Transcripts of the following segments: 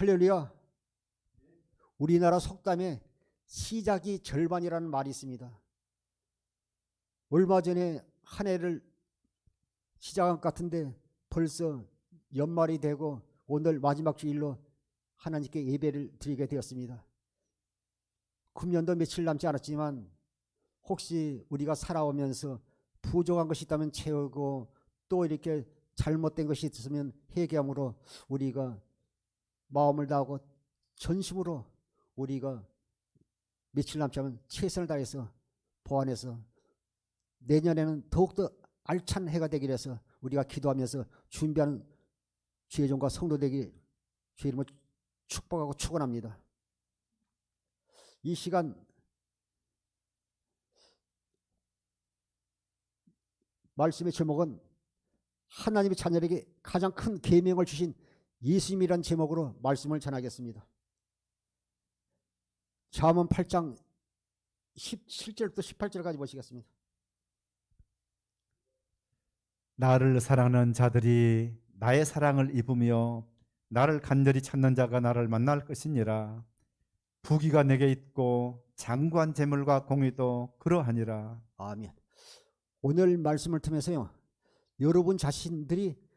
할렐루야. 우리나라 속담에 시작이 절반이라는 말이 있습니다. 얼마 전에 한 해를 시작한 것 같은데 벌써 연말이 되고 오늘 마지막 주일로 하나님께 예배를 드리게 되었습니다. 금년도 며칠 남지 않았지만 혹시 우리가 살아오면서 부족한 것이 있다면 채우고 또 이렇게 잘못된 것이 있으면 회개함으로 우리가 마음을 다하고 전심으로 우리가 며칠 남지 않으면 최선을 다해서 보완해서 내년에는 더욱더 알찬 해가 되기를 해서 우리가 기도하면서 준비하는 주의 종과 성도 되기 주의 이름으로 축복하고 축원합니다. 이 시간 말씀의 제목은 하나님의 자녀에게 가장 큰 계명을 주신 예수님이라는 제목으로 말씀을 전하겠습니다. 잠언 8장 17절부터 18절까지 보시겠습니다. 나를 사랑하는 자들이 나의 사랑을 입으며 나를 간절히 찾는 자가 나를 만날 것이니라. 부귀가 내게 있고 장구한 재물과 공의도 그러하니라. 아멘. 오늘 말씀을 통해서요, 여러분 자신들이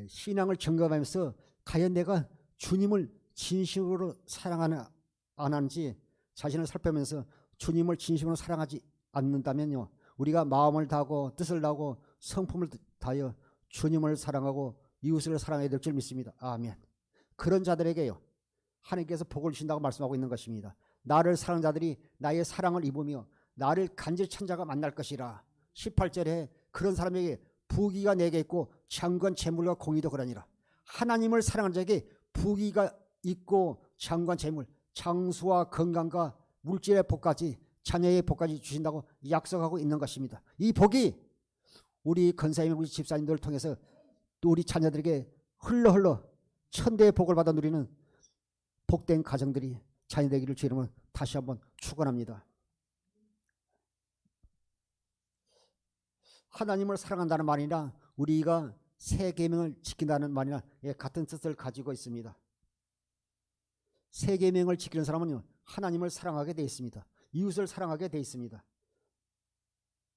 신앙을 점검하면서 과연 내가 주님을 진심으로 사랑하나 안 하는지 자신을 살펴면서 주님을 진심으로 사랑하지 않는다면요, 우리가 마음을 다하고 뜻을 다하고 성품을 다하여 주님을 사랑하고 이웃을 사랑해야 될 줄 믿습니다. 아멘. 그런 자들에게요, 하나님께서 복을 주신다고 말씀하고 있는 것입니다. 나를 사랑하는 자들이 나의 사랑을 입으며 나를 간절히 찾는 자가 만날 것이라. 18절에 그런 사람에게 부귀가 내게 있고 장관 재물과 공의도 그러니라. 하나님을 사랑하는 자에게 부귀가 있고 장관 재물, 장수와 건강과 물질의 복까지 자녀의 복까지 주신다고 약속하고 있는 것입니다. 이 복이 우리 권사님, 우리 집사님들을 통해서 또 우리 자녀들에게 흘러 천대의 복을 받아 누리는 복된 가정들이 자녀되기를 주의 이름으로 다시 한번 축원합니다. 하나님을 사랑한다는 말이나 우리가 새 계명을 지킨다는 말이나 같은 뜻을 가지고 있습니다. 새 계명을 지키는 사람은 하나님을 사랑하게 되어 있습니다. 이웃을 사랑하게 되어 있습니다.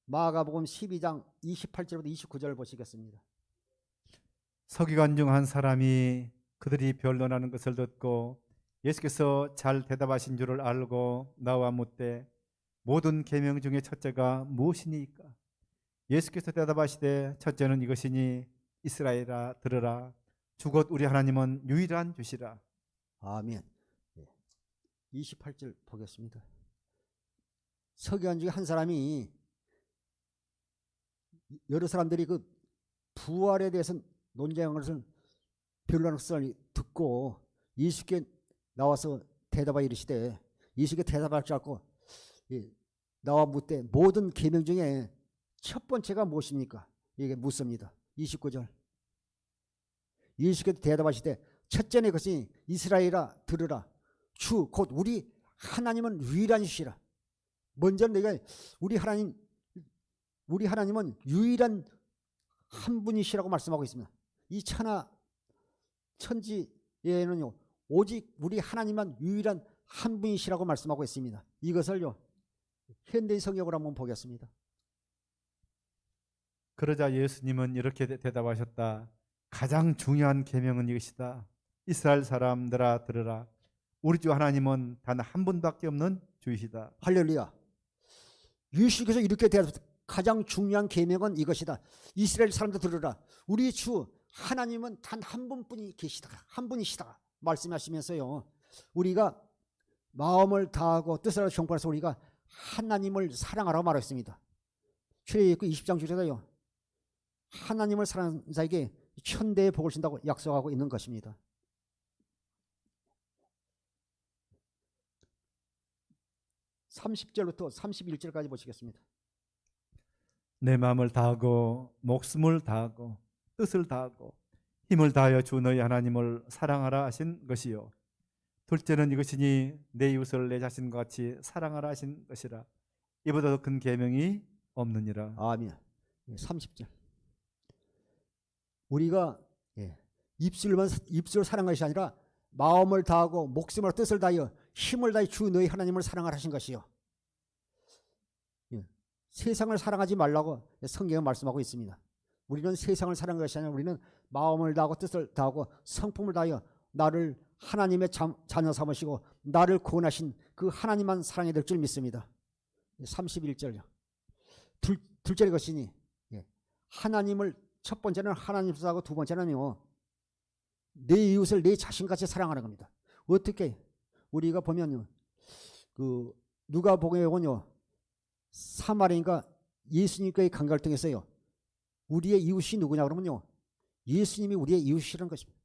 마가복음 12장 28절부터 29절 보시겠습니다. 서기관 중 한 사람이 그들이 변론하는 것을 듣고 예수께서 잘 대답하신 줄을 알고 나와 묻되 모든 계명 중에 첫째가 무엇이니까? 예수께서 대답하시되 첫째는 이것이니 이스라엘아 들으라 주 곧 우리 하나님은 유일한 주시라. 아멘. 28절 보겠습니다. 서기관 중에 한 사람이 여러 사람들이 그 부활에 대해서 논쟁하는 것을 변론하는 것을 듣고 예수께 나와서 대답하여 이르시되 예수께 대답할 줄 알고 나와 묻되 모든 계명 중에 첫 번째가 무엇입니까? 이게 묻습니다. 29절. 예수께서 대답하시되 첫째는 것이 이스라엘아 들으라 주 곧 우리 하나님은 유일한 주시라. 먼저 내가 우리 하나님은 유일한 한 분이시라고 말씀하고 있습니다. 이 천지에는요 오직 우리 하나님만 유일한 한 분이시라고 말씀하고 있습니다. 이것을요 현대인 성경으로 한번 보겠습니다. 그러자 예수님은 이렇게 대답하셨다. 가장 중요한 계명은 이것이다. 이스라엘 사람들아 들으라. 우리 주 하나님은 단 한 분밖에 없는 주이시다. 할렐루야. 예수께서 이렇게 대답했다. 가장 중요한 계명은 이것이다. 이스라엘 사람들 들으라. 우리 주 하나님은 단 한 분뿐이 계시다. 한 분이시다. 말씀하시면서요. 우리가 마음을 다하고 뜻을 정복해서 우리가 하나님을 사랑하라고 말했습니다. 출애굽기 20장 중에서요. 하나님을 사랑하는 자에게 천대의 복을 준다고 약속하고 있는 것입니다. (30절부터 31절까지) 보시겠습니다. 내 마음을 다하고 목숨을 다하고 뜻을 다하고 힘을 다하여 주 너희 하나님을 사랑하라 하신 것이요 둘째는 이것이니 내 이웃을 내 자신과 같이 사랑하라 하신 것이라. 이보다 더 큰 계명이 없느니라. 아멘. 30절. 우리가 입술로 사랑하는 것이 아니라 마음을 다하고 목숨을 뜻을 다하여 힘을 다해 주 너희 하나님을 사랑하라 하신 것이요. 예. 세상을 사랑하지 말라고 성경에 말씀하고 있습니다. 우리는 세상을 사랑하는 것이 아니라 우리는 마음을 다하고 뜻을 다하고 성품을 다하여 나를 하나님의 자녀 삼으시고 나를 구원하신 그 하나님만 사랑해야 될 줄 믿습니다. 31절요. 둘째 것이니 하나님을 첫 번째는 하나님 사랑하고 두 번째는요 내 이웃을 내 자신같이 사랑하는 겁니다. 어떻게 우리가 보면요 그 누가복음에 보면요 사마리아인가 예수님과의 관계를 우리의 이웃이 누구냐 그러면요 예수님이 우리의 이웃이라는 것입니다.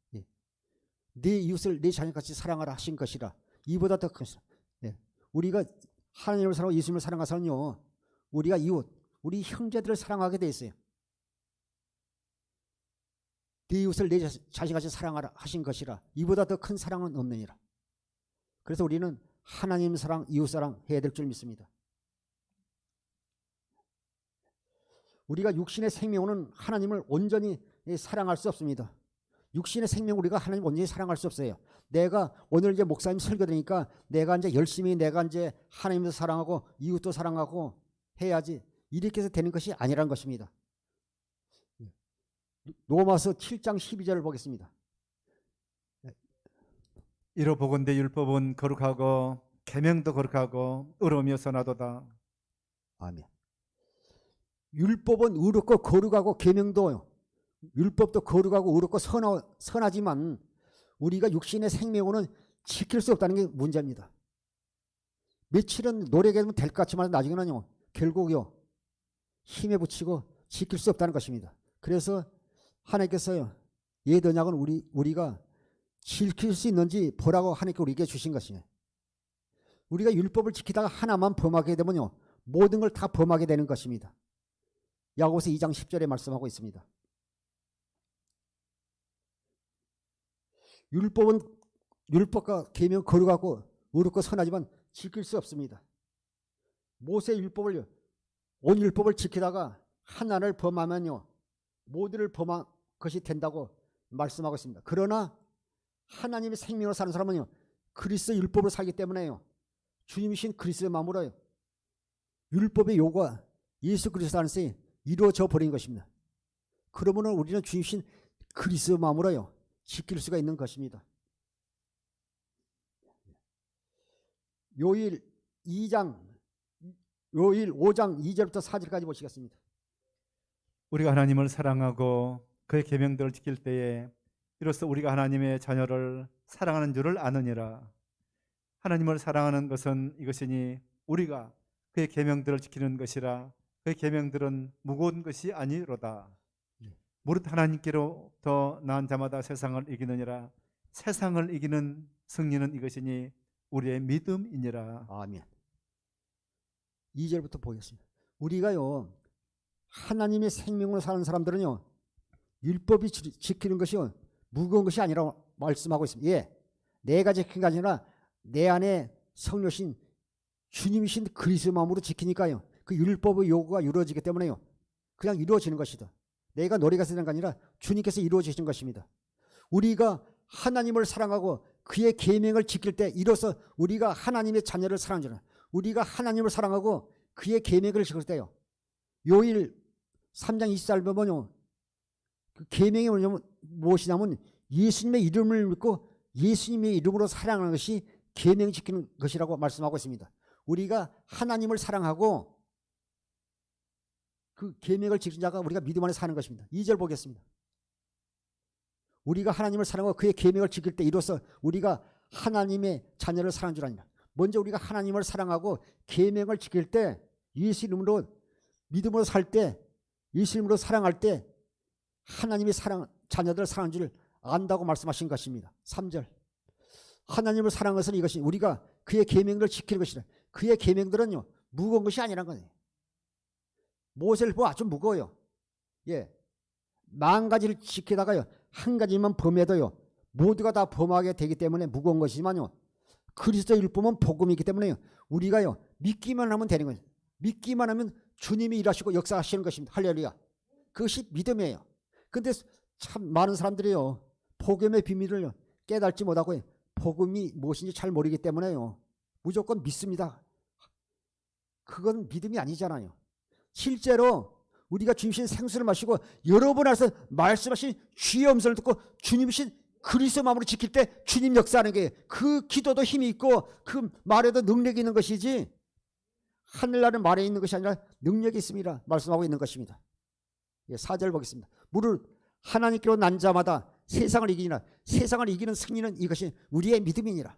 내 이웃을 내 자신같이 사랑하라 하신 것이라 이보다 더 큰 것이라. 우리가 하나님을 사랑하고 예수님을 사랑해서는요 우리가 이웃 우리 형제들을 사랑하게 돼 있어요. 네 이웃을 내 자신같이 사랑하라 하신 것이라 이보다 더 큰 사랑은 없느니라. 그래서 우리는 하나님 사랑 이웃 사랑 해야 될 줄 믿습니다. 우리가 육신의 생명은 하나님을 온전히 사랑할 수 없습니다. 육신의 생명 우리가 하나님 온전히 사랑할 수 없어요. 내가 오늘 이제 목사님 설교 들으니까 내가 이제 열심히 내가 이제 하나님도 사랑하고 이웃도 사랑하고 해야지 이렇게 해서 되는 것이 아니라는 것입니다. 로마서 7장 12절을 보겠습니다. 이로 보건대 율법은 거룩하고 계명도 거룩하고 의로우며 선하도다. 아멘. 율법은 의롭고 거룩하고 계명도 율법도 거룩하고 의롭고 선하지만 우리가 육신의 생명으로는 지킬 수 없다는 게 문제입니다. 며칠은 노력하면 될 것 같지만 나중에는요 결국요 힘에 붙이고 지킬 수 없다는 것입니다. 그래서 하나님께서요 옛 언약은 우리가 지킬 수 있는지 보라고 하나님께 우리에게 주신 것이에요. 우리가 율법을 지키다가 하나만 범하게 되면요 모든 걸 다 범하게 되는 것입니다. 야고보서 2장 10절에 말씀하고 있습니다. 율법과 계명 거룩하고 의롭고 선하지만 지킬 수 없습니다. 모세 율법을 온 율법을 지키다가 하나를 범하면요 모두를 범한 것이 된다고 말씀하고 있습니다. 그러나 하나님의 생명으로 사는 사람은요 그리스도 율법으로 살기 때문에요 주님이신 그리스도의 마음으로요 율법의 요구가 예수 그리스도 안에서 이루어져 버린 것입니다. 그러므로 우리는 주님이신 그리스도의 마음으로요 지킬 수가 있는 것입니다. 요일 5장 2절부터 4절까지 보시겠습니다. 우리가 하나님을 사랑하고 그의 계명들을 지킬 때에 이로써 우리가 하나님의 자녀를 사랑하는 줄을 아느니라. 하나님을 사랑하는 것은 이것이니 우리가 그의 계명들을 지키는 것이라. 그의 계명들은 무거운 것이 아니로다. 무릇 하나님께로부터 난 자마다 세상을 이기느니라. 세상을 이기는 승리는 이것이니 우리의 믿음이니라. 아멘. 2절부터 보겠습니다. 우리가요 하나님의 생명으로 사는 사람들은요 율법이 지키는 것이 무거운 것이 아니라 말씀하고 있습니다. 예, 내가 지킨 게 아니라 내 안에 성령신 주님이신 그리스도의 마음으로 지키니까요 그 율법의 요구가 이루어지기 때문에요 그냥 이루어지는 것이다. 내가 노력해서 되는 게 아니라 주님께서 이루어지시는 것입니다. 우리가 하나님을 사랑하고 그의 계명을 지킬 때 이로써 우리가 하나님의 자녀를 사랑하잖아요. 우리가 하나님을 사랑하고 그의 계명을 지킬 때요 요일 3장 24절 보면요 그 계명이 무엇이냐면 예수님의 이름을 믿고 예수님의 이름으로 사랑하는 것이 계명 지키는 것이라고 말씀하고 있습니다. 우리가 하나님을 사랑하고 그 계명을 지키는 자가 우리가 믿음 안에 사는 것입니다. 2절 보겠습니다. 우리가 하나님을 사랑하고 그의 계명을 지킬 때 이로써 우리가 하나님의 자녀를 사랑하는 줄 아니라 먼저 우리가 하나님을 사랑하고 계명을 지킬 때 예수 이름으로 믿음으로 살 때 예수 이름으로 사랑할 때 하나님의 자녀들을 사랑하는 줄 안다고 말씀하신 것입니다. 3절 하나님을 사랑하는 것은 이것이 우리가 그의 계명들을 지키는 것이라. 그의 계명들은요 무거운 것이 아니라는 거예요. 모세를 보아 아주 무거워요. 예, 10,000가지를 지키다가요 한 가지만 범해도요 모두가 다 범하게 되기 때문에 무거운 것이지만요 그리스도의 율법은 복음이기 때문에요 우리가요 믿기만 하면 되는 거예요. 믿기만 하면 주님이 일하시고 역사하시는 것입니다. 할렐루야. 그것이 믿음이에요. 근데 참 많은 사람들이요 복음의 비밀을 깨닫지 못하고 복음이 무엇인지 잘 모르기 때문에요. 무조건 믿습니다. 그건 믿음이 아니잖아요. 실제로 우리가 주님신 생수를 마시고 여러분 안에서 말씀하신 주의 음성을 듣고 주님이신 그리스도 마음으로 지킬 때 주님 역사하는 게 그 기도도 힘이 있고 그 말에도 능력이 있는 것이지 하늘나라는 말에 있는 것이 아니라 능력이 있습니다. 말씀하고 있는 것입니다. 4절 보겠습니다. 무릇 하나님께로 난 자마다 세상을 이기니라. 세상을 이기는 승리는 이것이 우리의 믿음이니라.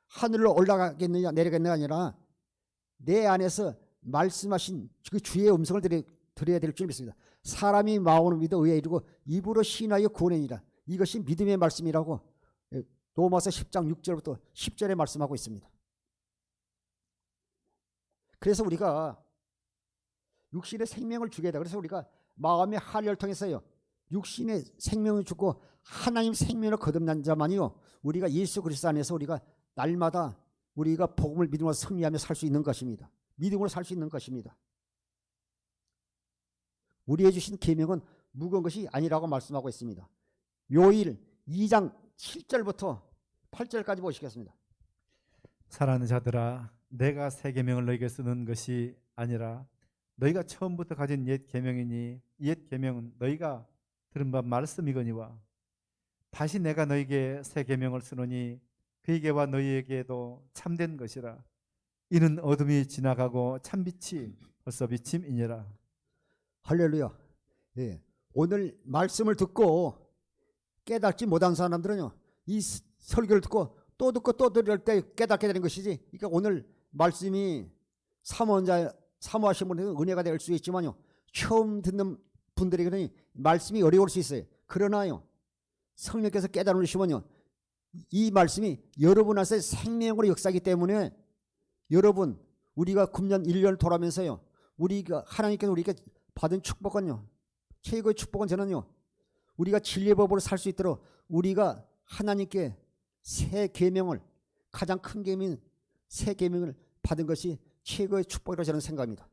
하늘로 올라가겠느냐 내려가겠느냐 아니라 내 안에서 말씀하신 그 주의 음성을 들어야 될 줄 믿습니다. 사람이 마음으로 믿어 의에 이르고 입으로 신하여 구원이니라. 이것이 믿음의 말씀이라고 로마서 10장 6절부터 10절에 말씀하고 있습니다. 그래서 우리가 육신의 생명을 주게 돼. 그래서 우리가 마음의 할례를 통해서요. 육신의 생명을 주고 하나님 생명을 거듭난 자만이요. 우리가 예수 그리스도 안에서 우리가 날마다 우리가 복음을 믿음으로 승리하며 살 수 있는 것입니다. 믿음으로 살 수 있는 것입니다. 우리의 주신 계명은 무거운 것이 아니라고 말씀하고 있습니다. 요일 2장 7절부터 8절까지 보시겠습니다. 사랑하는 자들아, 내가 새 계명을 너희에게 쓰는 것이 아니라 너희가 처음부터 가진 옛 계명이니 옛 계명은 너희가 들은 바 말씀이거니와 다시 내가 너희에게 새 계명을 쓰노니 그에게와 너희에게도 참된 것이라. 이는 어둠이 지나가고 참빛이 벌써 비침이니라. 할렐루야. 예. 오늘 말씀을 듣고 깨닫지 못한 사람들은요, 이 설교를 듣고 또 듣고 또 들을 때 깨닫게 되는 것이지. 그러니까 오늘 말씀이 사모하신 분에게는 은혜가 될 수 있지만요, 처음 듣는 분들에게는 말씀이 어려울 수 있어요. 그러나요, 성령께서 깨달아 주시면요, 이 말씀이 여러분 안에서 생명으로 역사하기 때문에 여러분, 우리가 금년 1년을 돌아면서요, 우리가 하나님께서 우리가 받은 축복은요, 최고의 축복은 저는요, 우리가 진리의 법으로 살 수 있도록 우리가 하나님께 새 계명을, 가장 큰 계명인 새 계명을 받은 것이 최고의 축복이라고 저는 생각합니다.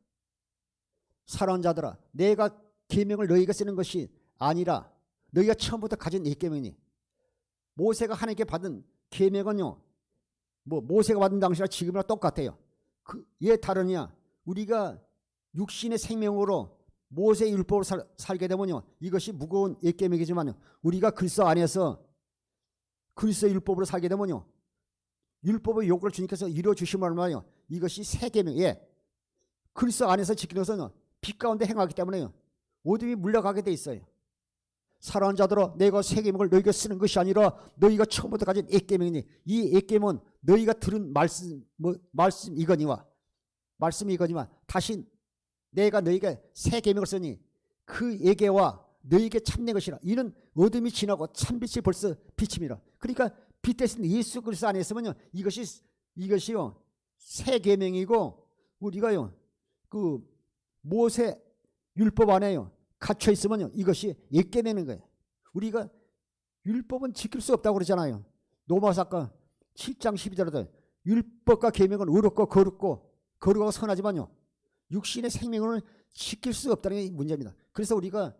사랑하는 자들아, 내가 계명을 너희가 쓰는 것이 아니라 너희가 처음부터 가진 이 계명이니, 모세가 하나님께 받은 계명은요, 모세가 받은 당시나 지금이랑 똑같아요. 왜 다르냐? 우리가 육신의 생명으로 모세의 율법을 살게 되면요, 이것이 무거운 옛 계명이지만 우리가 그리스도 안에서 그리스도의 율법으로 살게 되면요, 율법의 요구를 주님께서 이루어 주심을 말이요, 이것이 새 계명. 예, 그리스도 안에서 지키는 것은 빛 가운데 행하기 때문에요, 어둠이 물러가게 돼 있어요. 사랑하는 자들아, 내가 새 계명을 너희가 쓰는 것이 아니라 너희가 처음부터 가진 옛 계명이니, 이 옛 계명은 너희가 들은 말씀이거니와 다시 내가 너희에게 새 계명을 쓰니 그 예계와 너희에게 참된 것이라. 이는 어둠이 지나고 참빛이 벌써 비침이라. 그러니까 빛 대신 예수 그리스도 안에 있으면요, 이것이요 새 계명이고, 우리가요 그 모세 율법 안에요 갇혀 있으면요, 이것이 옛 계명인 거예요. 우리가 율법은 지킬 수 없다고 그러잖아요. 로마서 7장 12절에 율법과 계명은 의롭고 거룩하고 선하지만요, 육신의 생명을 지킬 수 없다는 게 문제입니다. 그래서 우리가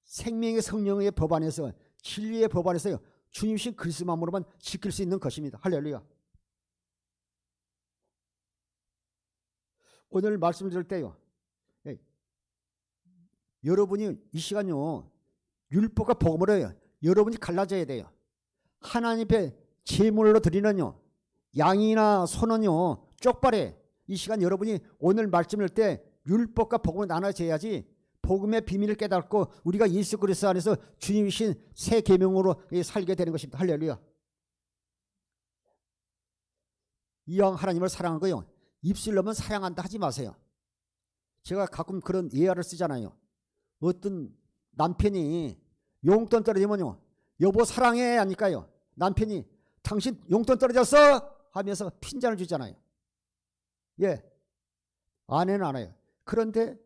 생명의 성령의 법 안에서, 진리의 법 안에서요, 주님이신 그리스도만으로만 지킬 수 있는 것입니다. 할렐루야. 오늘 말씀을 들을 때요, 여러분이 이 시간요, 율법과 복음으로 해요, 여러분이 갈라져야 돼요. 하나님 앞에 제물로 드리는요, 양이나 소는요 쪽발에, 이 시간 여러분이 오늘 말씀을 때 율법과 복음을 나눠져야지 복음의 비밀을 깨닫고 우리가 예수 그리스도 안에서 주님이신 새 계명으로 살게 되는 것입니다. 할렐루야. 이왕 하나님을 사랑한 거요, 입술로만 사랑한다 하지 마세요. 제가 가끔 그런 예화를 쓰잖아요. 어떤 남편이 용돈 떨어지면요, 여보 사랑해 하니까요, 남편이 당신 용돈 떨어졌어 하면서 핀잔을 주잖아요. 예, 아내는 안 해요. 그런데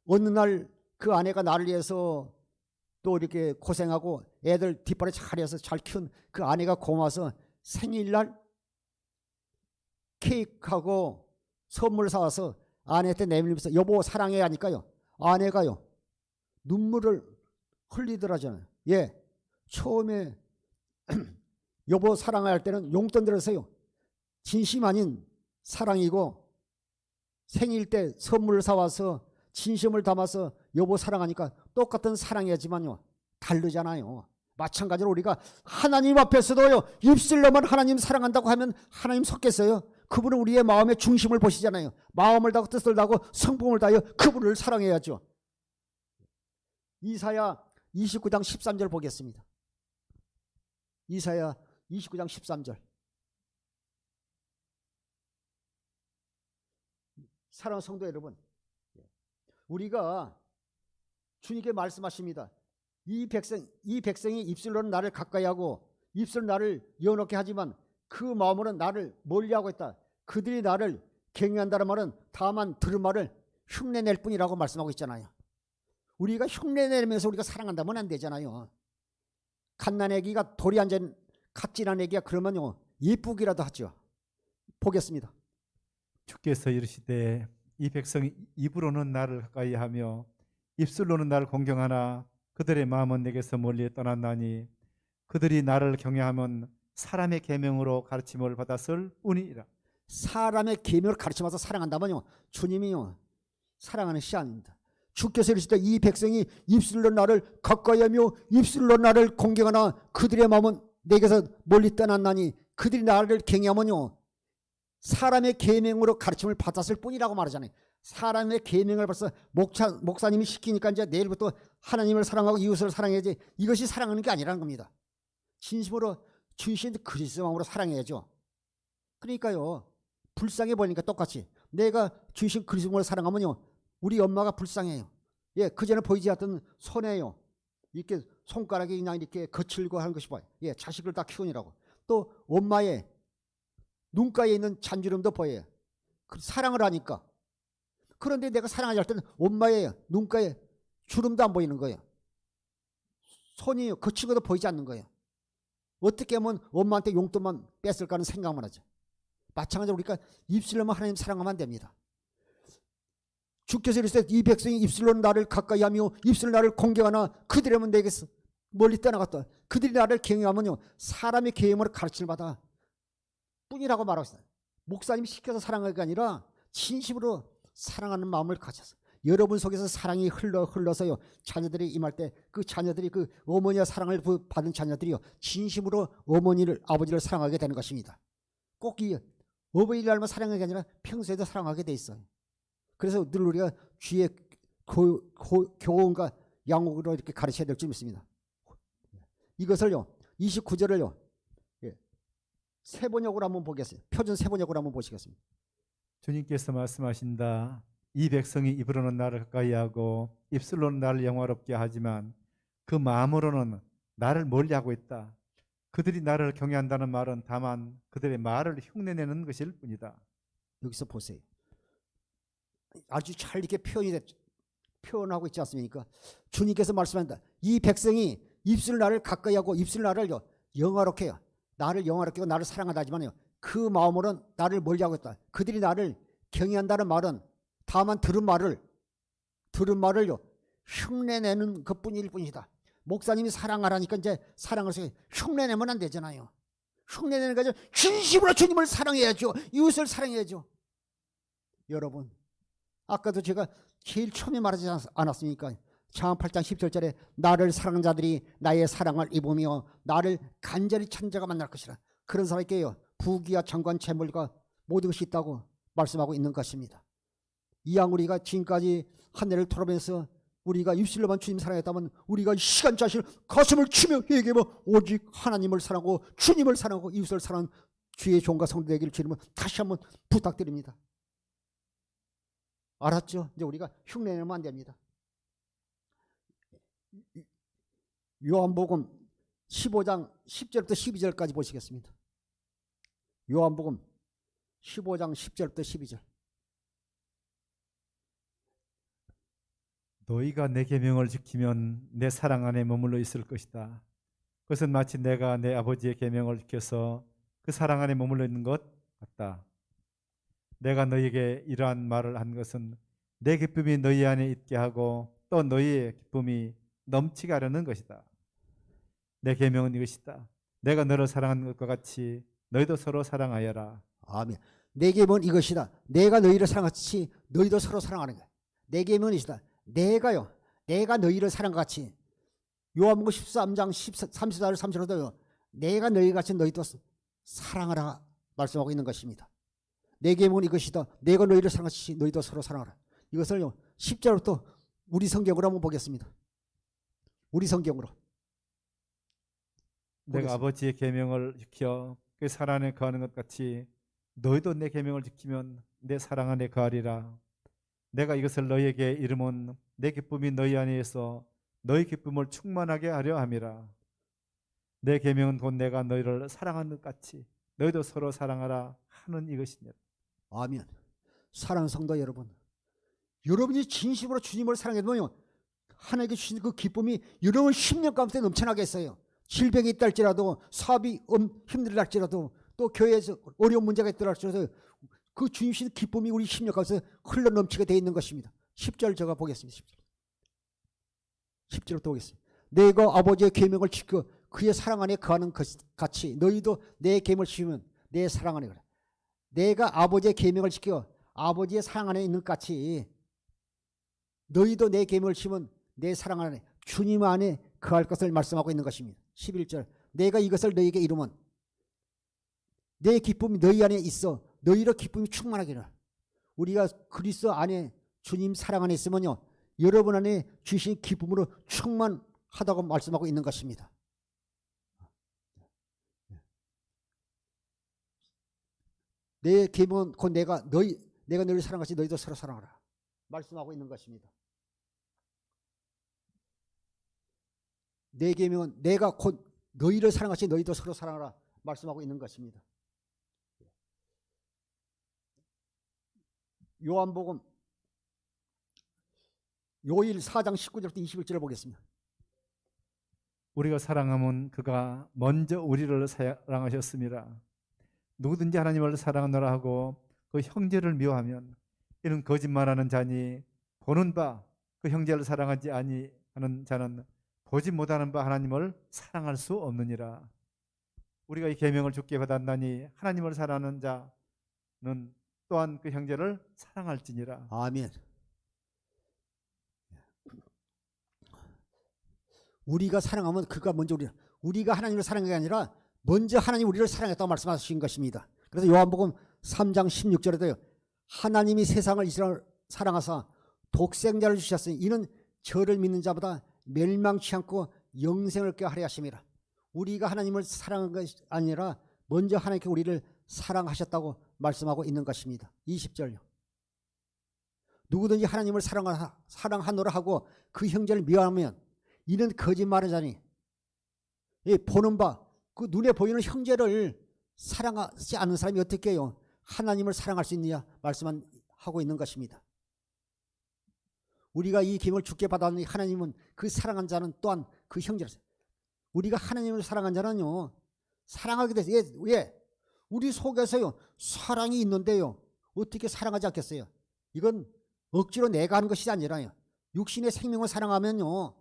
어느 날 그 아내가 나를 위해서 또 이렇게 고생하고 애들 뒷발에 잘해서 잘 키운 그 아내가 고마워서 생일날 케이크하고 선물 사와서 아내한테 내밀면서 여보 사랑해 하니까요, 아내가요 눈물을 흘리더라잖아요. 예, 처음에 여보 사랑할 때는 용돈 들어서요. 진심 아닌 사랑이고 생일 때 선물을 사와서 진심을 담아서 여보 사랑하니까 똑같은 사랑이지만요. 다르잖아요. 마찬가지로 우리가 하나님 앞에서도요. 입술로만 하나님 사랑한다고 하면 하나님 속겠어요? 그분은 우리의 마음의 중심을 보시잖아요. 마음을 다하고 뜻을 다하고 성품을 다하여 그분을 사랑해야죠. 이사야 29장 13절 보겠습니다. 이사야 29장 13절. 사랑하는 성도 여러분, 우리가 주님께 말씀하십니다. 이 백성이 입술로는 나를 가까이 하고 입술은 나를 여놓게 하지만 그 마음으로는 나를 멀리하고 있다. 그들이 나를 경외한다는 말은 다만 들은 말을 흉내낼 뿐이라고 말씀하고 있잖아요. 우리가 흉내내면서 우리가 사랑한다면 안 되잖아요. 갓난 애기가 돌이 앉은 갓질한 애기가 그러면요 예쁘기라도 하죠. 보겠습니다. 주께서 이르시되 이 백성이 입으로는 나를 가까이 하며 입술로는 나를 공경하나 그들의 마음은 내게서 멀리 떠났나니 그들이 나를 경외하면 사람의 계명으로 가르침을 받았을 뿐이라. 사람의 계명을 가르쳐서 사랑한다면요 주님이요 사랑하는 시 아닙니다. 주께서 이르시되 이 백성이 입술로 나를 가까이 하며 입술로 나를 공경하나 그들의 마음은 내게서 멀리 떠났나니 그들이 나를 경외하면요 사람의 계명으로 가르침을 받았을 뿐이라고 말하잖아요. 사람의 계명을 벌써 목사님이 시키니까 이제 내일부터 하나님을 사랑하고 이웃을 사랑해야지, 이것이 사랑하는 게 아니라는 겁니다. 진심으로 주신 그리스도 마음으로 사랑해야죠. 그러니까요 불쌍해 보이니까 똑같이 내가 주신 그리스도 마음으로 사랑하면요 우리 엄마가 불쌍해요. 예, 그전에 보이지 않던 손에요 이렇게 손가락이 그냥 이렇게 거칠고 하는 것이 보여요. 예, 자식을 다 키우느라고. 또 엄마의 눈가에 있는 잔주름도 보여요. 사랑을 하니까. 그런데 내가 사랑하지 않을 때는 엄마의 눈가에 주름도 안 보이는 거예요. 손이 거친 것도 보이지 않는 거예요. 어떻게 하면 엄마한테 용돈만 뺐을까 하는 생각만 하죠. 마찬가지로 우리가 입술로만 하나님 사랑하면 안 됩니다. 주께서 이르시되 이 백성이 입술로 나를 가까이 하며 입술로 나를 공경하나 그들이면 내게서 멀리 떠나갔다. 그들이 나를 경외하면요 사람의 계명으로 가르침을 받아 뿐이라고 말하고 있어요. 목사님이 시켜서 사랑하는 게 아니라 진심으로 사랑하는 마음을 가져서 여러분 속에서 사랑이 흘러서요 자녀들이 임할 때 그 자녀들이 그 어머니의 사랑을 받은 자녀들이요 진심으로 어머니를 아버지를 사랑하게 되는 것입니다. 꼭 이 어버이날만 사랑하는 게 아니라 평소에도 사랑하게 돼 있어요. 그래서 늘 우리가 주의 교훈과 양육으로 이렇게 가르쳐야 될 줄 믿습니다. 이것을요 29절을요 세번역으로 한번 보겠습니다. 표준 세번역으로 한번 보시겠습니다. 주님께서 말씀하신다. 이 백성이 입으로는 나를 가까이 하고 입술로는 나를 영화롭게 하지만 그 마음으로는 나를 멀리하고 있다. 그들이 나를 경외한다는 말은 다만 그들의 말을 흉내내는 것일 뿐이다. 여기서 보세요. 아주 잘 이렇게 표현하고 있지 않습니까? 주님께서 말씀한다. 이 백성이 입술 나를 가까이 하고 입술 나를 영화롭게 해요. 나를 영화롭게 하고 나를 사랑하다 하지만요 그 마음으로는 나를 멀리하고 있다. 그들이 나를 경외한다는 말은 다만 들은 말을요 흉내내는 것뿐일 뿐이다. 목사님이 사랑하라니까 이제 사랑을 흉내내면 안 되잖아요. 흉내내는 거죠. 진심으로 주님을 사랑해야죠. 이웃을 사랑해야죠. 여러분 아까도 제가 제일 처음에 말하지 않았습니까? 창하 8장 10절에 나를 사랑하는 자들이 나의 사랑을 입으며 나를 간절히 찾는 자가 만날 것이라. 그런 사람에게요 부귀와 장관 재물과 모든 것이 있다고 말씀하고 있는 것입니다. 이왕 우리가 지금까지 한 해를 돌아보면서 우리가 입술로만 주님 사랑했다면 우리가 시간 자신을 가슴을 치며 얘기하면 오직 하나님을 사랑하고 주님을 사랑하고 이웃을 사랑하는 주의 종과 성도 되기를 주님은 다시 한번 부탁드립니다. 알았죠? 이제 우리가 흉내내면 안 됩니다. 요한복음 15장 10절부터 12절까지 보시겠습니다. 요한복음 15장 10절부터 12절. 너희가 내 계명을 지키면 내 사랑 안에 머물러 있을 것이다. 그것은 마치 내가 내 아버지의 계명을 지켜서 그 사랑 안에 머물러 있는 것 같다. 내가 너희에게 이러한 말을 한 것은 내 기쁨이 너희 안에 있게 하고 또 너희의 기쁨이 넘치게 하려는 것이다. 내 계명은 이것이다. 내가 너를 사랑한 것과 같이 너희도 서로 사랑하여라. 아멘. 내 계명은 이것이다. 내가 너희를 사랑같이 너희도 서로 사랑하는 거야. 내 계명은 이것이다. 내가 너희를 사랑과 같이. 요한복음 13장 34절 35절도 내가 너희 같이 너희도 사랑하라 말씀하고 있는 것입니다. 내 계명은 이것이다. 내가 너희를 사랑같이 너희도 서로 사랑하라. 이것을요 10절부터 우리 성경으로 한번 보겠습니다. 우리 성경으로. 내가 아버지의 계명을 지켜 그 사랑 안에 거하는 것 같이 너희도 내 계명을 지키면 내 사랑 안에 거하리라. 내가 이것을 너희에게 이름은 내 기쁨이 너희 안에서 너희 기쁨을 충만하게 하려 함이라. 내 계명은 곧 내가 너희를 사랑하는 것 같이 너희도 서로 사랑하라 하는 이것이니라. 아멘. 사랑하는 성도 여러분, 여러분이 진심으로 주님을 사랑해도요 하나님께 주신 그 기쁨이 여러분 10년 가운데 넘쳐나겠어요. 질병이 있다 할지라도, 사업이 힘들다 할지라도, 또 교회에서 어려운 문제가 있다 할지라도 그 주님 주신 기쁨이 우리 10년 가운데 흘러 넘치게 되어 있는 것입니다. 10절 제가 보겠습니다. 10절 또 보겠습니다. 내가 아버지의 계명을 지켜 그의 사랑 안에 거하는 것 같이 너희도 내 계명을 지키면 내 사랑 안에 거하라. 내가 아버지의 계명을 지켜 아버지의 사랑 안에 있는 것 같이 너희도 내 계명을 지키면 내 사랑 안에 주님 안에 거할 것을 말씀하고 있는 것입니다. 11절 내가 이것을 너희에게 이루면 내 기쁨이 너희 안에 있어 너희로 기쁨이 충만하게 하라. 우리가 그리스도 안에 주님 사랑 안에 있으면요 여러분 안에 주신 기쁨으로 충만하다고 말씀하고 있는 것입니다. 내 계명은 곧 내가 너희를 사랑하지 너희도 서로 사랑하라 말씀하고 있는 것입니다. 내 계명은 내가 곧 너희를 사랑하지 너희도 서로 사랑하라 말씀하고 있는 것입니다. 요한복음 요일 4장 19절부터 21절을 보겠습니다. 우리가 사랑하면 그가 먼저 우리를 사랑하셨습니다. 누구든지 하나님을 사랑하노라 하고 그 형제를 미워하면 이는 거짓말하는 자니 보는 바 그 형제를 사랑하지 아니하는 자는 보지 못하는 바 하나님을 사랑할 수 없느니라. 우리가 이 계명을 주께 받았나니 하나님을 사랑하는 자는 또한 그 형제를 사랑할지니라. 아멘. 우리가 사랑하면 그가 먼저 우리가 하나님을 사랑한 게 아니라 먼저 하나님 우리를 사랑했다고 말씀하신 것입니다. 그래서 요한복음 3장 16절에도요. 하나님이 세상을 이처럼 사랑하사 독생자를 주셨으니 이는 저를 믿는 자보다 멸망치 않고 영생을 얻게 하려 하심이라. 우리가 하나님을 사랑한 것이 아니라 먼저 하나님께 우리를 사랑하셨다고 말씀하고 있는 것입니다. 20절요. 누구든지 하나님을 사랑하노라 하고 그 형제를 미워하면 이는 거짓말하는 자니 보는 바 그 눈에 보이는 형제를 사랑하지 않는 사람이 어떻게 해요? 하나님을 사랑할 수 있느냐 말씀하고 있는 것입니다. 우리가 이 계명을 주께 받았으니 하나님은 그 사랑한 자는 또한 그 형제를 우리가 하나님을 사랑한 자는요 사랑하게 돼서 왜? 우리 속에서요 사랑이 있는데요 어떻게 사랑하지 않겠어요? 이건 억지로 내가 하는 것이 아니라요 육신의 생명을 사랑하면요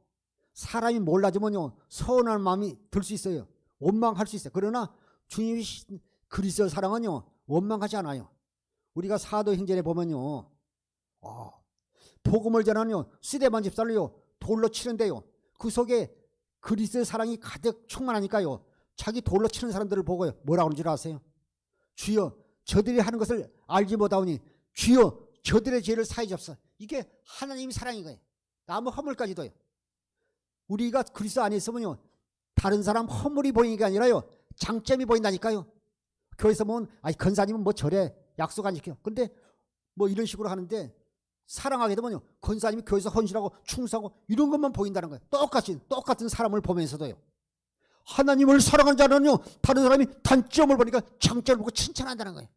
사람이 몰라지면요 서운한 마음이 들 수 있어요. 원망할 수 있어요. 그러나 주님이 그리스도의 사랑은요 원망하지 않아요. 우리가 사도행전에 보면요 복음을 전하는요 스데반 집사를요 돌로 치는데요 그 속에 그리스도의 사랑이 가득 충만하니까요 자기 돌로 치는 사람들을 보고요 뭐라고 하는 줄 아세요? 주여 저들이 하는 것을 알지 못하오니 주여 저들의 죄를 사해 주옵소서. 이게 하나님의 사랑인 거예요. 남의 허물까지도요. 우리가 그리스도 안에 있으면요 다른 사람 허물이 보이는 게 아니라요 장점이 보인다니까요. 교회에서 보면 권사님은 뭐 저래 약속 안 지켜. 근데 뭐 이런 식으로 하는데 사랑하게 되면요 권사님이 교회에서 헌신하고 충성하고 이런 것만 보인다는 거예요. 똑같은 사람을 보면서도요 하나님을 사랑하는 자는요 다른 사람이 단점을 보니까 장점을 보고 칭찬한다는 거예요.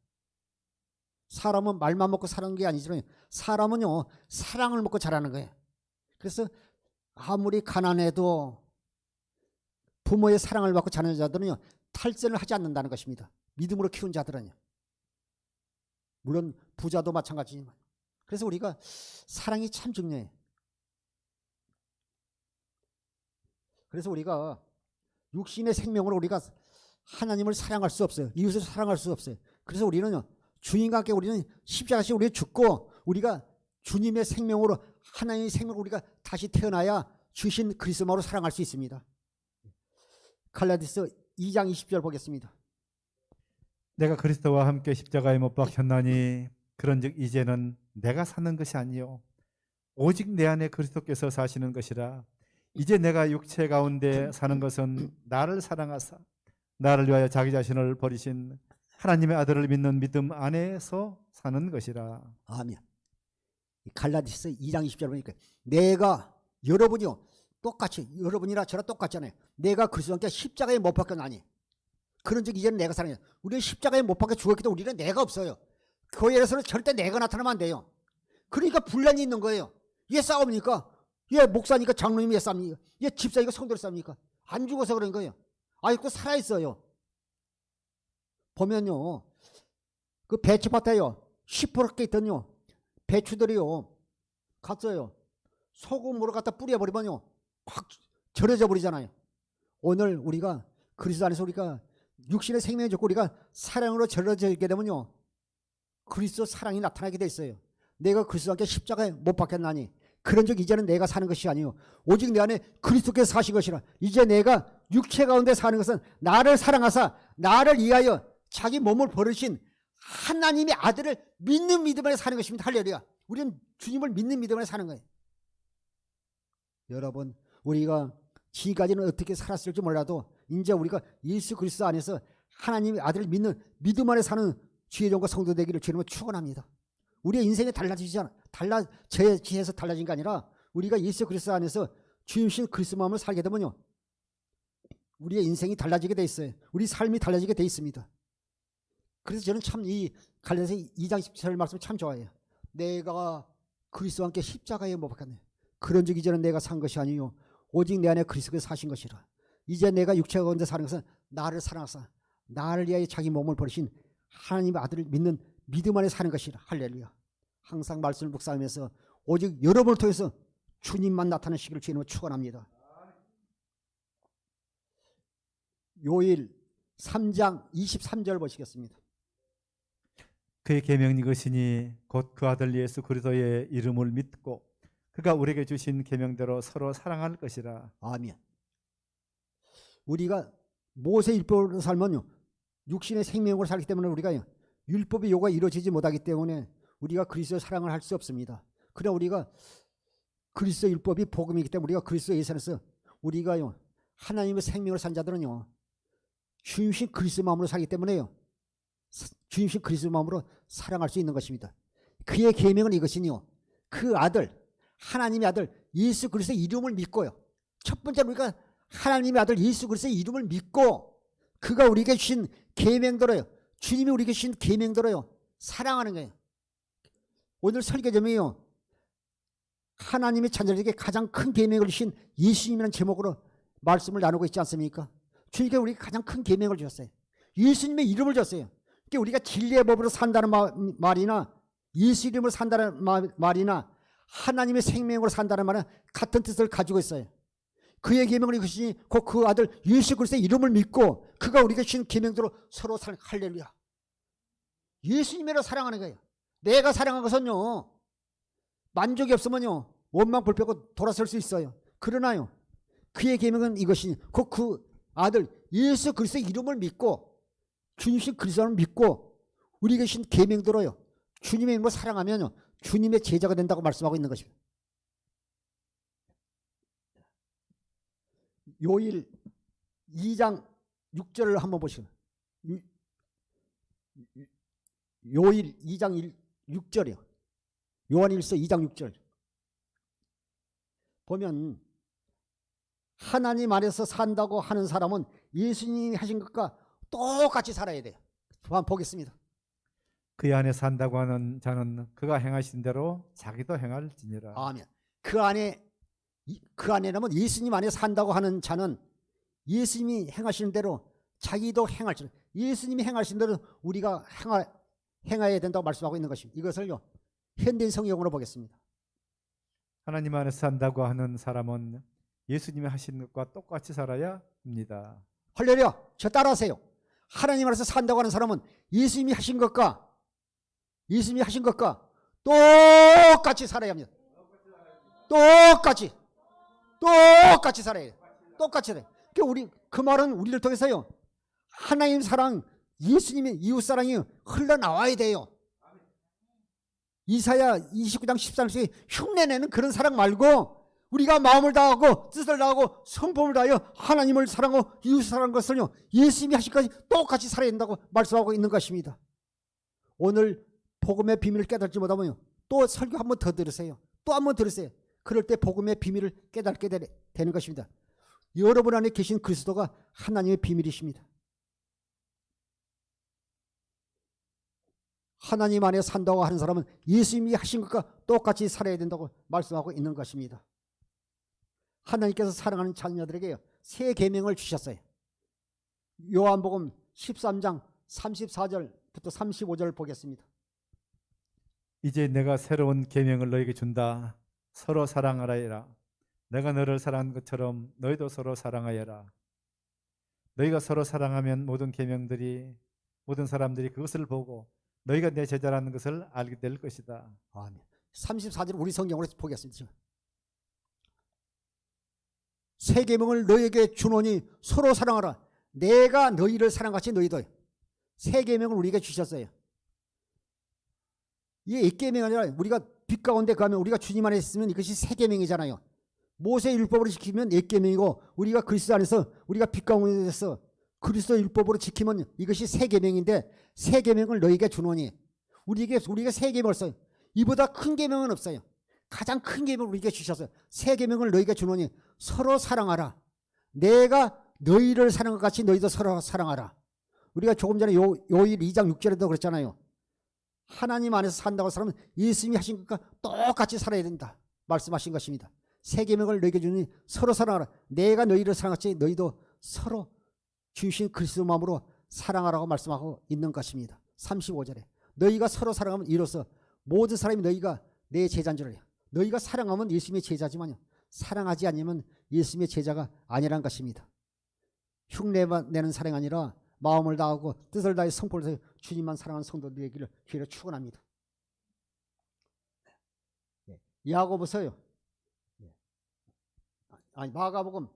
사람은 말만 먹고 사는 게 아니지만 사람은요 사랑을 먹고 자라는 거예요. 그래서 아무리 가난해도 부모의 사랑을 받고 자라는 자들은요 탈선을 하지 않는다는 것입니다. 믿음으로 키운 자들은요. 물론 부자도 마찬가지지만. 그래서 우리가 사랑이 참 중요해요. 그래서 우리가 육신의 생명으로 우리가 하나님을 사랑할 수 없어요. 이웃을 사랑할 수 없어요. 그래서 우리는 주님과 함께 우리는 십자가에서 우리 죽고 우리가 주님의 생명으로 하나님의 생명으로 우리가 다시 태어나야 주신 그리스도로 사랑할 수 있습니다. 갈라디아서 2장 20절 보겠습니다. 내가 그리스도와 함께 십자가에 못 박혔나니 그런즉 이제는 내가 사는 것이 아니요 오직 내 안에 그리스도께서 사시는 것이라. 이제 내가 육체 가운데 사는 것은 나를 사랑하사 나를 위하여 자기 자신을 버리신 하나님의 아들을 믿는 믿음 안에서 사는 것이라. 아멘. 갈라디아서 2장 20절 보니까 내가 여러분이요 똑같이 여러분이나 저랑 똑같잖아요. 내가 그리스도와 함께 십자가에 못 박혔나니 그런즉 이제는 내가 사랑해. 우리는 십자가에 못 박혀 죽었기 때문에 우리는 내가 없어요. 교회에서는 절대 내가 나타나면 안 돼요. 그러니까 분란이 있는 거예요. 얘 싸웁니까? 얘 목사니까 장로님이 왜 싸웁니까? 얘 집사니까 성도를 싸웁니까? 안 죽어서 그런 거예요. 아직도 살아있어요. 보면요 그 배추밭에요 시퍼렇게 있던요 배추들이요 갔어요. 소금으로 갖다 뿌려버리면요 확 절여져 버리잖아요. 오늘 우리가 그리스도 안에서 우리가 육신의 생명을 줬고 우리가 사랑으로 절여지게 되면요 그리스도 사랑이 나타나게 돼 있어요. 내가 그리스도와 함께 십자가에 못 박혔나니 그런즉 이제는 내가 사는 것이 아니요 오직 내 안에 그리스도께서 사신 것이라. 이제 내가 육체 가운데 사는 것은 나를 사랑하사 나를 위하여 자기 몸을 버리신 하나님의 아들을 믿는 믿음 안에 사는 것입니다. 할렐루야. 우리는 주님을 믿는 믿음 안에 사는 거예요. 여러분 우리가 지금까지는 어떻게 살았을지 몰라도 이제 우리가 예수 그리스도 안에서 하나님의 아들을 믿는 믿음 안에 사는 주의 종과 성도 되기를 주님은 축원합니다. 우리의 인생이 달라지잖아. 제에서 달라진 게 아니라 우리가 예수 그리스도 안에서 주님신 그리스도 마음을 살게 되면요 우리의 인생이 달라지게 돼 있어요. 우리 삶이 달라지게 돼 있습니다. 그래서 저는 참 이 갈라디아서 2장 17절 말씀 참 좋아해요. 내가 그리스도와 함께 십자가에 못 박혔네. 그런즉 이제는 내가 산 것이 아니요 오직 내 안에 그리스도께서 사신 것이라. 이제 내가 육체 가운데 사는 것은 나를 사랑하사 나를 위하여 자기 몸을 버리신 하나님의 아들을 믿는 믿음 안에 사는 것이라. 할렐루야. 항상 말씀을 묵상하면서 오직 여러분을 통해서 주님만 나타나시기를 주님을 축원합니다. 요일 3장 23절 보시겠습니다. 그의 계명이 이것이니 곧 그 아들 예수 그리스도의 이름을 믿고 그가 우리에게 주신 계명대로 서로 사랑할 것이라. 아멘. 우리가 모세 율법으로 살면요 육신의 생명으로 살기 때문에 우리가 율법의 요구가 이루어지지 못하기 때문에 우리가 그리스도의 사랑을 할 수 없습니다. 그러나 우리가 그리스도 율법이 복음이기 때문에 우리가 그리스도 예산에서 우리가요 하나님의 생명을 산 자들은요 주님신 그리스도 마음으로 살기 때문에요 주님신 그리스도 마음으로 사랑할 수 있는 것입니다. 그의 계명은 이것이니요 그 아들 하나님의 아들 예수 그리스도의 이름을 믿고요. 첫 번째로 우리가 하나님의 아들 예수 그리스도의 이름을 믿고 그가 우리에게 주신 계명대로요 주님이 우리에게 주신 계명대로요 사랑하는 거예요. 오늘 설교점이요 하나님의 자녀들에게 가장 큰 계명을 주신 예수님이라는 제목으로 말씀을 나누고 있지 않습니까? 주님께 우리에게 가장 큰 계명을 주셨어요. 예수님의 이름을 줬어요. 그러니까 우리가 진리의 법으로 산다는 말이나 예수 이름으로 산다는 말이나 하나님의 생명으로 산다는 말은 같은 뜻을 가지고 있어요. 그의 계명을 이것이 곧 그 아들 예수 그리스도의 이름을 믿고 그가 우리에게 주신 계명대로 서로 사랑. 할렐루야. 예수님으로 사랑하는 거예요. 내가 사랑한 것은요 만족이 없으면요 원망 불평하고 돌아설 수 있어요. 그러나요 그의 계명은 이것이니 곧 그 아들 예수 그리스도의 이름을 믿고 주님신 그리스도를 믿고 우리에게 주신 계명대로요 주님의 이름을 사랑하면요 주님의 제자가 된다고 말씀하고 있는 것입니다. 요일 2장 6절을 한번 보시죠. 요일 2장 6절이요. 요한일서 2장 6절 보면 하나님 안에서 산다고 하는 사람은 예수님이 하신 것과 똑같이 살아야 돼요. 한번 보겠습니다. 그 안에 산다고 하는 자는 그가 행하신 대로 자기도 행할지니라. 아멘. 그 안에라면 예수님 안에 산다고 하는 자는 예수님이 행하시는 대로 자기도 행할지니라. 예수님이 행하신 대로 우리가 행해야 된다고 말씀하고 있는 것입니다. 이것을요 현대인 성경으로 보겠습니다. 하나님 안에 산다고 하는 사람은 예수님이 하신 것과 똑같이 살아야 합니다. 할렐루야. 저 따라하세요. 하나님 안에서 산다고 하는 사람은 예수님이 하신 것과 똑같이 살아야 합니다. 똑같이 살아야 해요. 똑같이 살아요. 그 말은 우리를 통해서요, 하나님 사랑, 예수님의 이웃 사랑이 흘러나와야 돼요. 이사야 29장 13절에 흉내내는 그런 사랑 말고, 우리가 마음을 다하고 뜻을 다하고 성품을 다하여 하나님을 사랑하고 이웃을 사랑하는 것을요, 예수님이 하신 것까지 똑같이 살아야 된다고 말씀하고 있는 것입니다. 오늘 복음의 비밀을 깨닫지 못하면요, 또 설교 한 번 더 들으세요. 또 한 번 들으세요. 그럴 때 복음의 비밀을 깨닫게 되는 것입니다. 여러분 안에 계신 그리스도가 하나님의 비밀이십니다. 하나님 안에 산다고 하는 사람은 예수님이 하신 것과 똑같이 살아야 된다고 말씀하고 있는 것입니다. 하나님께서 사랑하는 자녀들에게 새 계명을 주셨어요. 요한복음 13장 34절부터 35절 보겠습니다. 이제 내가 새로운 계명을 너에게 준다. 서로 사랑하라이라. 내가 너를 사랑한 것처럼 너희도 서로 사랑하여라. 너희가 서로 사랑하면 모든 사람들이 그것을 보고 너희가 내 제자라는 것을 알게 될 것이다. 아멘. 34절 우리 성경으로 보겠습니다. 새 계명을 너희에게 주노니 서로 사랑하라. 내가 너희를 사랑같이 너희도. 새 계명을 우리에게 주셨어요. 이게 이 계명이 아니라 우리가 빛 가운데 가면 우리가 주님 안에 있으면 이것이 새 계명이잖아요. 모세 율법으로 지키면 옛 계명이고, 우리가 그리스도 안에서 우리가 빛 가운데서 그리스도 율법으로 지키면 이것이 새 계명인데, 새 계명을 너희에게 주노니, 우리가 새 계명을 써요. 이보다 큰 계명은 없어요. 가장 큰 계명을 우리에게 주셨어요. 새 계명을 너희에게 주노니 서로 사랑하라. 내가 너희를 사랑한 것 같이 너희도 서로 사랑하라. 우리가 조금 전에 요일 2장 6절에도 그랬잖아요. 하나님 안에서 산다고 사람은 예수님이 하신 것과 똑같이 살아야 된다 말씀하신 것입니다. 새 계명을 너희에게 주니 서로 사랑하라. 내가 너희를 사랑같이 너희도 서로 주신 그리스도 마음으로 사랑하라고 말씀하고 있는 것입니다. 35절에 너희가 서로 사랑하면 이로써 모든 사람이 너희가 내 제자인 줄 알아요. 너희가 사랑하면 예수님의 제자지만요, 사랑하지 않으면 예수님의 제자가 아니란 것입니다. 흉내내는 사랑이 아니라 마음을 다하고 뜻을 다해 성품을 다해 주님만 사랑하는 성도들 되기를 주의로 축원합니다. 야고보서요. 마가복음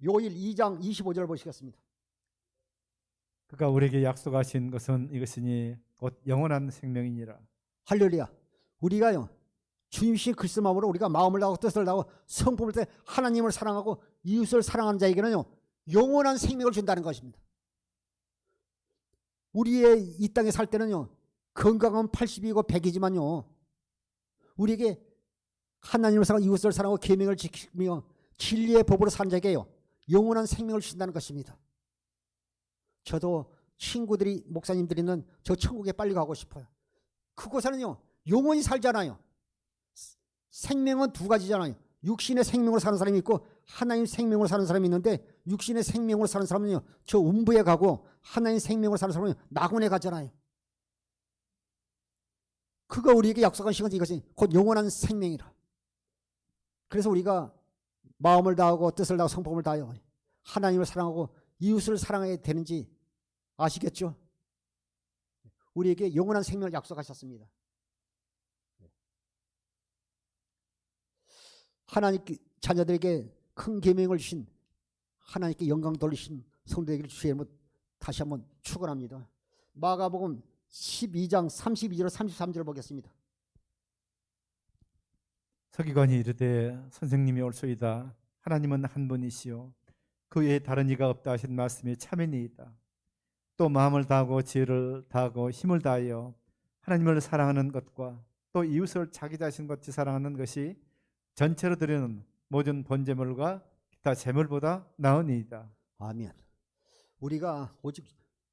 요일 2장 25절 보시겠습니다. 그가 우리에게 약속하신 것은 이것이니 곧 영원한 생명이니라. 할렐루야. 우리가요, 주님이신 그리스도 마음으로 우리가 마음을 다하고 뜻을 다하고 성품을 다해 하나님을 사랑하고 이웃을 사랑하는 자에게는요, 영원한 생명을 준다는 것입니다. 우리의 이 땅에 살 때는요, 건강은 80이고 100이지만요, 우리에게 하나님을 사랑하고 이웃을 사랑하고 계명을 지키며 진리의 법으로 사는 자에게요, 영원한 생명을 주신다는 것입니다. 저도 친구들이 목사님들이 있는 저 천국에 빨리 가고 싶어요. 그곳에는요, 영원히 살잖아요. 생명은 두 가지잖아요. 육신의 생명으로 사는 사람이 있고 하나님 생명으로 사는 사람이 있는데, 육신의 생명으로 사는 사람은요, 저 음부에 가고, 하나님 생명으로 사는 사람은 낙원에 가잖아요. 그가 우리에게 약속한 것이 이것이 곧 영원한 생명이라. 그래서 우리가 마음을 다하고 뜻을 다하고 성품을 다하여 하나님을 사랑하고 이웃을 사랑해야 되는지 아시겠죠? 우리에게 영원한 생명을 약속하셨습니다. 하나님 자녀들에게 큰 계명을 주신, 하나님께 영광 돌리신 성도에게 주의 이름으로 다시 한번 축원합니다. 마가복음 12장 32절 33절 보겠습니다. 서기관이 이르되 선생님이 옳소이다. 하나님은 한 분이시요 그 외에 다른 이가 없다 하신 말씀이 참이니이다. 또 마음을 다하고 지혜를 다하고 힘을 다하여 하나님을 사랑하는 것과 또 이웃을 자기 자신같이 사랑하는 것이 전체로 드리는 모든 번제물과 기타 제물보다 나으니이다. 아멘. 우리가 오직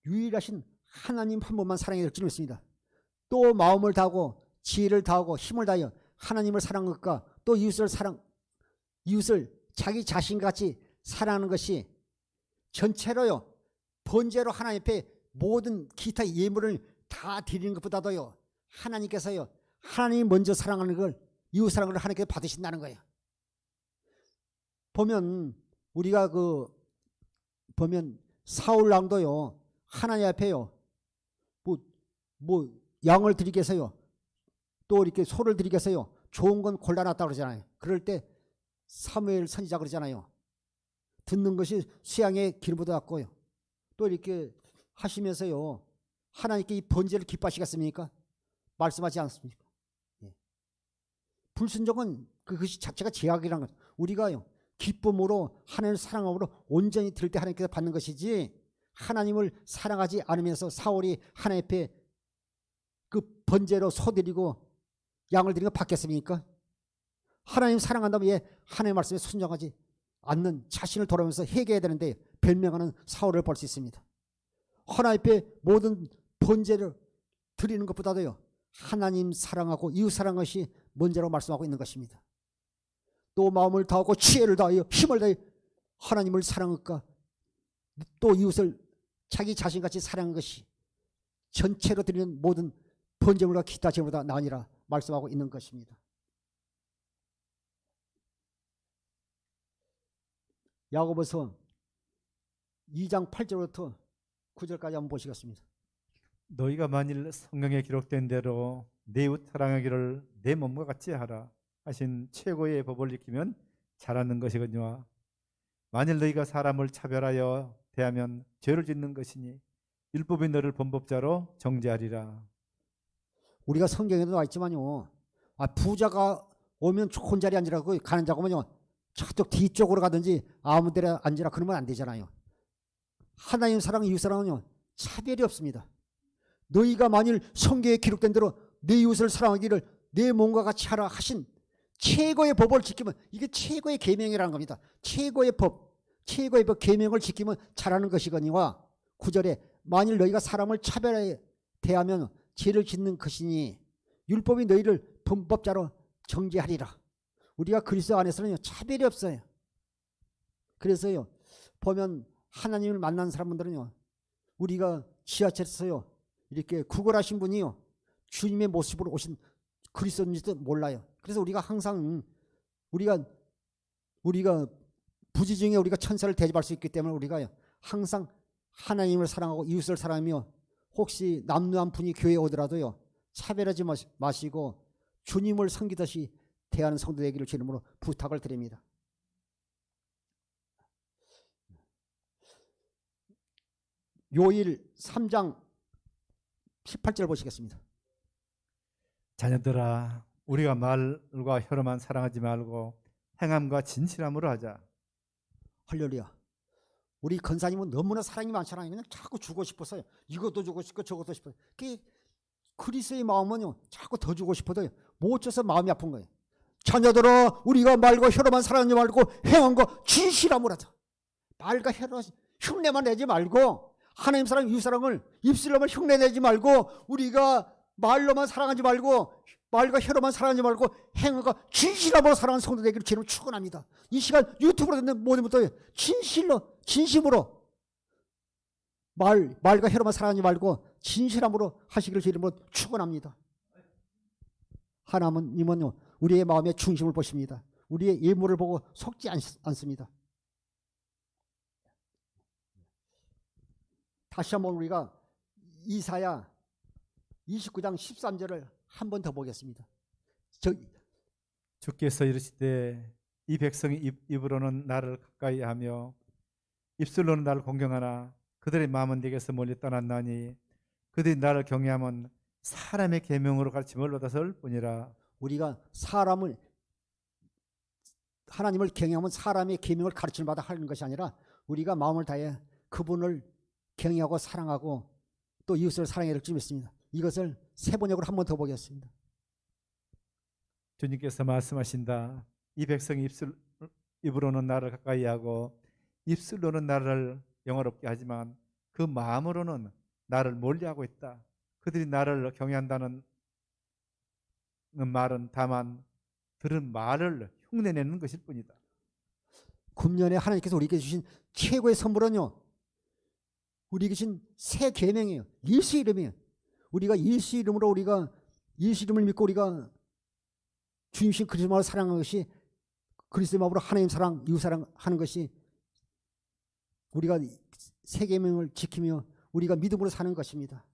유일하신 하나님 한 분만 사랑해야 될 줄 믿습니다. 또 마음을 다하고 지혜를 다하고 힘을 다하여 하나님을 사랑하는 것과 또 이웃을 자기 자신같이 사랑하는 것이 전체로요, 번제로 하나님 앞에 모든 기타 예물을 다 드리는 것보다도요, 하나님께서요, 하나님 먼저 사랑하는 걸, 이웃 사랑을 하나님께서 받으신다는 거예요. 보면 우리가 보면 사울 왕도요 하나님 앞에요 뭐 양을 드리겠어요 또 이렇게 소를 드리겠어요 좋은 건 골라놨다 그러잖아요. 그럴 때 사무엘 선지자 그러잖아요. 듣는 것이 수양의 기름보다 낫고요. 또 이렇게 하시면서요 하나님께 이 번제를 기뻐하시겠습니까? 말씀하지 않습니까? 예. 불순종은 그것이 자체가 죄악이라는 것. 우리가요 기쁨으로 하나님을 사랑함으로 온전히 들을 때 하나님께서 받는 것이지 하나님을 사랑하지 않으면서 사울이 하나님 앞에 그 번제로 소 드리고 양을 드리고 받겠습니까? 하나님 사랑한다면 왜 하나님의 말씀에 순종하지 않는 자신을 돌아보면서 회개해야 되는데 변명하는 사울을 볼 수 있습니다. 하나님 앞에 모든 번제를 드리는 것보다도요 하나님 사랑하고 이웃 사랑하는 것이 먼저라고 말씀하고 있는 것입니다. 또 마음을 다하고 지혜를 다하여 힘을 다하여 하나님을 사랑할까 또 이웃을 자기 자신같이 사랑하는 것이 전체로 드리는 모든 번제물과 기타 제물보다 나으니라 말씀하고 있는 것입니다. 야고보서 2장 8절부터 9절까지 한번 보시겠습니다. 너희가 만일 성경에 기록된 대로 내 이웃 사랑하기를 내 몸과 같이 하라 하신 최고의 법을 지키면 잘하는 것이거니와 만일 너희가 사람을 차별하여 대하면 죄를 짓는 것이니 율법이 너를 범법자로 정죄하리라. 우리가 성경에도 나와 있지만요 부자가 오면 좋은 자리에 앉으라고 가는 자가 오면요 저쪽 뒤쪽으로 가든지 아무 데나 앉으라 그러면 안 되잖아요. 하나님 사랑 이웃 사랑은요 차별이 없습니다. 너희가 만일 성경에 기록된 대로 내 이웃을 사랑하기를 내 몸과 같이 하라 하신 최고의 법을 지키면 이게 최고의 계명이라는 겁니다. 최고의 법 계명을 지키면 잘하는 것이거니와 9절에 만일 너희가 사람을 차별하여 대하면 죄를 짓는 것이니 율법이 너희를 범법자로 정죄하리라. 우리가 그리스도 안에서는 차별이 없어요. 그래서요 보면 하나님을 만난 사람들은요 우리가 지하철에서요 이렇게 구걸하신 분이요 주님의 모습으로 오신 그리스도인지도 몰라요. 그래서 우리가 항상 우리가 부지 중에 우리가 천사를 대접할 수 있기 때문에 우리가요 항상 하나님을 사랑하고 이웃을 사랑하며 혹시 남루한 분이 교회에 오더라도요 차별하지 마시고 주님을 섬기듯이 대하는 성도 되기를 주님으로 부탁을 드립니다. 요일 3장 18절 보시겠습니다. 자녀들아 우리가 말과 혀로만 사랑하지 말고 행함과 진실함으로 하자. 할렐루야. 우리 권사님은 너무나 사랑이 많잖아요. 그냥 자꾸 주고 싶어서요. 이것도 주고 싶고 저것도 싶어요. 그리스도의 마음은요 자꾸 더 주고 싶어도 못 줘서 마음이 아픈 거예요. 자녀들아 우리가 말과 혀로만 사랑하지 말고 행함과 진실함으로 하자. 말과 혀로 흉내만 내지 말고 하나님 사랑 이웃 사랑을 입술로만 흉내내지 말고 우리가 말로만 사랑하지 말고 말과 혀로만 사랑하지 말고 행함과 진실함으로 사랑하는 성도 되기를 주님을 축원합니다. 이 시간 유튜브로 듣는 모든 분들 진심으로 말과 혀로만 사랑하지 말고 진실함으로 하시기를 주님으로 축원합니다. 하나님은요 우리의 마음의 중심을 보십니다. 우리의 예물을 보고 속지 않습니다. 다시 한번 우리가 이사야 29장 13절을 한 번 더 보겠습니다. 주께서 이르시되 이 백성이 입으로는 나를 가까이 하며 입술로는 나를 공경하나 그들의 마음은 네게서 멀리 떠났나니 그들이 나를 경외하면 사람의 계명으로 가르침을 얻었을 뿐이라. 우리가 하나님을 경외하면 사람의 계명을 가르침을 받아 하는 것이 아니라 우리가 마음을 다해 그분을 경외하고 사랑하고 또 이웃을 사랑해야 될 줄 믿습니다. 이것을 세 번역으로 한 번 더 보겠습니다. 주님께서 말씀하신다. 이 백성이 입으로는 나를 가까이 하고 입술로는 나를 영화롭게 하지만 그 마음으로는 나를 멀리하고 있다. 그들이 나를 경외한다는 말은 다만 들은 말을 흉내내는 것일 뿐이다. 금년에 하나님께서 우리에게 주신 최고의 선물은요 우리에게 주신 새 계명이에요. 예수 이름이에요. 우리가 예수 이름으로 예수 이름을 믿고 우리가 주님신 그리스도를 사랑하는 것이 그리스도의 마음으로 하나님 사랑, 이웃 사랑하는 것이 우리가 세 계명을 지키며 우리가 믿음으로 사는 것입니다.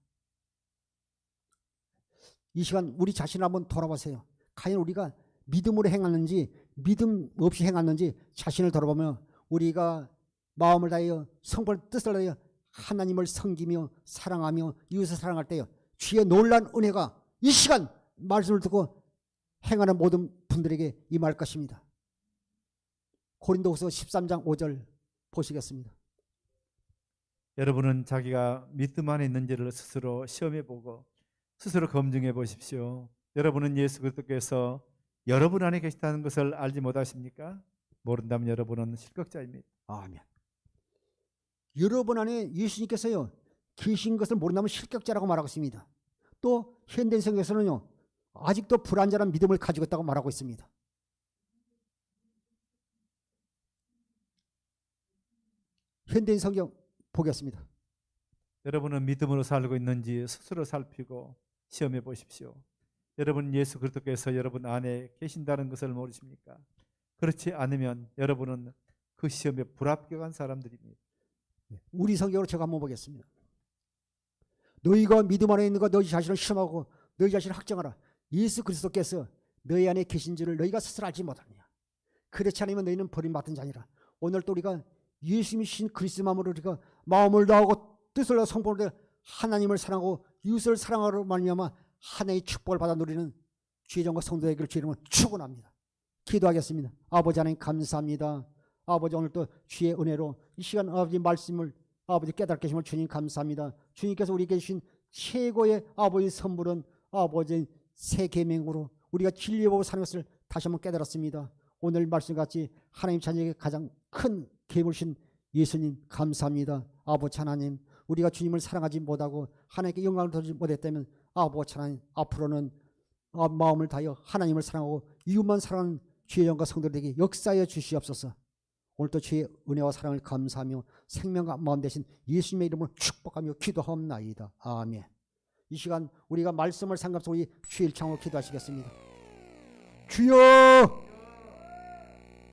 이 시간 우리 자신을 한번 돌아보세요. 과연 우리가 믿음으로 행하는지 믿음 없이 행하는지 자신을 돌아보며 우리가 마음을 다하여 성품을 뜻을 다하여 하나님을 섬기며 사랑하며 이웃을 사랑할 때요, 주의 놀라운 은혜가 이 시간 말씀을 듣고 행하는 모든 분들에게 임할 것입니다. 고린도후서 13장 5절 보시겠습니다. 여러분은 자기가 믿음 안에 있는지를 스스로 시험해 보고 스스로 검증해 보십시오. 여러분은 예수 그리스도께서 여러분 안에 계시다는 것을 알지 못하십니까? 모른다면 여러분은 실격자입니다. 아멘. 여러분 안에 예수님께서요 계신 것을 모른다면 실격자라고 말하고 있습니다. 또 현대 성경에서는요 아직도 불완전한 믿음을 가지고 있다고 말하고 있습니다. 현대인 성경 보겠습니다. 여러분은 믿음으로 살고 있는지 스스로 살피고 시험해 보십시오. 여러분 예수 그리스도께서 여러분 안에 계신다는 것을 모르십니까? 그렇지 않으면 여러분은 그 시험에 불합격한 사람들입니다. 우리 성경으로 제가 한번 보겠습니다. 너희가 믿음 안에 있는 것 너희 자신을 시험하고 너희 자신을 확정하라. 예수 그리스도께서 너희 안에 계신 줄을 너희가 스스로 알지 못하느냐. 그렇지 않으면 너희는 버림받은 자니라. 오늘 또 우리가 예수님이 신 그리스도만으로 우리가 마음을 다하고 뜻을 다하고 성품을 다하여 하나님을 사랑하고 이웃을 사랑하러 말미암아 하나님의 축복을 받아 누리는 주의정과 성도에게를 주의름을 축원합니다. 기도하겠습니다. 아버지 하나님 감사합니다. 아버지 오늘 또 주의 은혜로 이 시간 아버지 말씀을 아버지 깨닫게 하심을 주님 감사합니다. 주님께서 우리에게 주신 최고의 아버지 선물은 아버지 새 계명으로 우리가 진리에 보고 사는 것을 다시 한번 깨달았습니다. 오늘 말씀같이 하나님 자녀에게 가장 큰 계물신 예수님 감사합니다. 아버지 하나님 우리가 주님을 사랑하지 못하고 하나님께 영광을 돌리지 못했다면 아버지 하나님 앞으로는 마음을 다하여 하나님을 사랑하고 이웃만 사랑하는 주의 영과 성도들에게 역사하여 주시옵소서. 오늘도 주의 은혜와 사랑을 감사하며 생명과 마음 되신 예수님의 이름으로 축복하며 기도하옵나이다. 아멘. 이 시간 우리가 말씀을 상급해서 우리 주일창으로 기도하시겠습니다. 주여